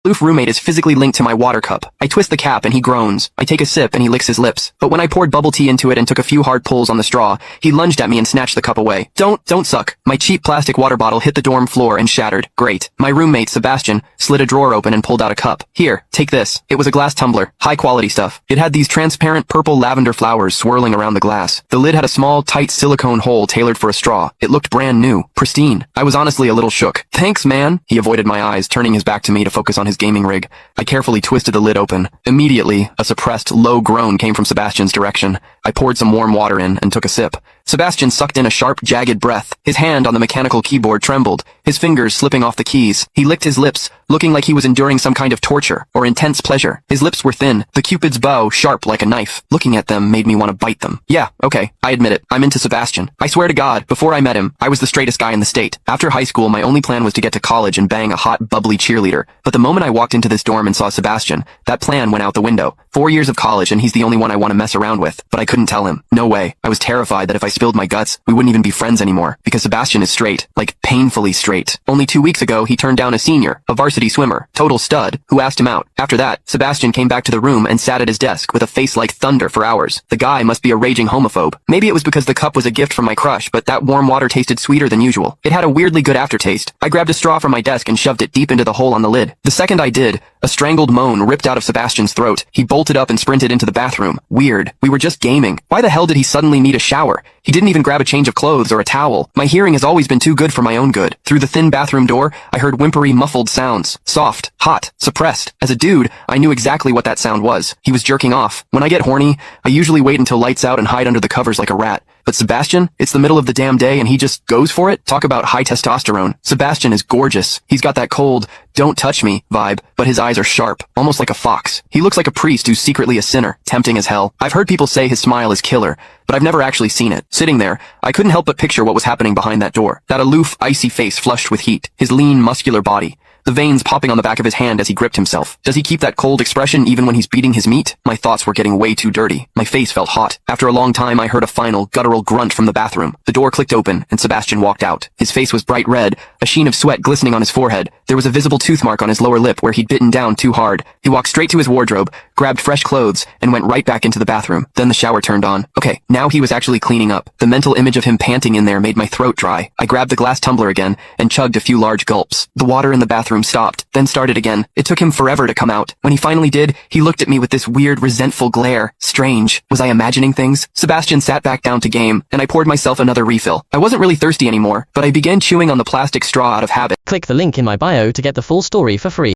Loof roommate is physically linked to my water cup. I twist the cap and he groans. I take a sip and he licks his lips. But when I poured bubble tea into it and took a few hard pulls on the straw, he lunged at me and snatched the cup away. Don't suck. My cheap plastic water bottle hit the dorm floor and shattered. Great. My roommate, Sebastian, slid a drawer open and pulled out a cup. Here, take this. It was a glass tumbler. High quality stuff. It had these transparent purple lavender flowers swirling around the glass. The lid had a small, tight silicone hole tailored for a straw. It looked brand new. Pristine. I was honestly a little shook. Thanks, man. He avoided my eyes, turning his back to me to focus on his gaming rig. I carefully twisted the lid open. Immediately, a suppressed, low groan came from Sebastian's direction. I poured some warm water in and took a sip. Sebastian sucked in a sharp, jagged breath. His hand on the mechanical keyboard trembled, his fingers slipping off the keys. He licked his lips, looking like he was enduring some kind of torture or intense pleasure. His lips were thin, the Cupid's bow sharp like a knife. Looking at them made me want to bite them. Yeah, okay, I admit it. I'm into Sebastian. I swear to God, before I met him, I was the straightest guy in the state. After high school, my only plan was to get to college and bang a hot, bubbly cheerleader. But the moment I walked into this dorm and saw Sebastian, that plan went out the window. 4 years of college and he's the only one I want to mess around with. But I couldn't tell him. No way. I was terrified that if I spilled my guts, we wouldn't even be friends anymore. Because Sebastian is straight. Like, painfully straight. Only 2 weeks ago, he turned down a senior, a varsity swimmer, total stud, who asked him out. After that, Sebastian came back to the room and sat at his desk with a face like thunder for hours. The guy must be a raging homophobe. Maybe it was because the cup was a gift from my crush, but that warm water tasted sweeter than usual. It had a weirdly good aftertaste. I grabbed a straw from my desk and shoved it deep into the hole on the lid. The second I did, a strangled moan ripped out of Sebastian's throat. He bolted up and sprinted into the bathroom. Weird. We were just gaming. Why the hell did he suddenly need a shower? He didn't even grab a change of clothes or a towel. My hearing has always been too good for my own good. Through the thin bathroom door, I heard whimpery, muffled sounds. Soft, hot, suppressed. As a dude, I knew exactly what that sound was. He was jerking off. When I get horny, I usually wait until lights out and hide under the covers like a rat. But Sebastian, it's the middle of the damn day and he just goes for it? Talk about high testosterone. Sebastian is gorgeous. He's got that cold, don't touch me vibe, but his eyes are sharp, almost like a fox. He looks like a priest who's secretly a sinner, tempting as hell. I've heard people say his smile is killer, but I've never actually seen it. Sitting there, I couldn't help but picture what was happening behind that door. That aloof, icy face flushed with heat, his lean, muscular body, the veins popping on the back of his hand as he gripped himself. Does he keep that cold expression even when he's beating his meat? My thoughts were getting way too dirty. My face felt hot. After a long time, I heard a final, guttural grunt from the bathroom. The door clicked open, and Sebastian walked out. His face was bright red, a sheen of sweat glistening on his forehead. There was a visible tooth mark on his lower lip where he'd bitten down too hard. He walked straight to his wardrobe, grabbed fresh clothes, and went right back into the bathroom. Then the shower turned on. Okay, now he was actually cleaning up. The mental image of him panting in there made my throat dry. I grabbed the glass tumbler again, and chugged a few large gulps. The water in the bathroom stopped, then started again. It took him forever to come out. When he finally did, he looked at me with this weird, resentful glare. Strange. Was I imagining things? Sebastian sat back down to game, and I poured myself another refill. I wasn't really thirsty anymore, but I began chewing on the plastic straw out of habit. Click the link in my bio to get the full story for free.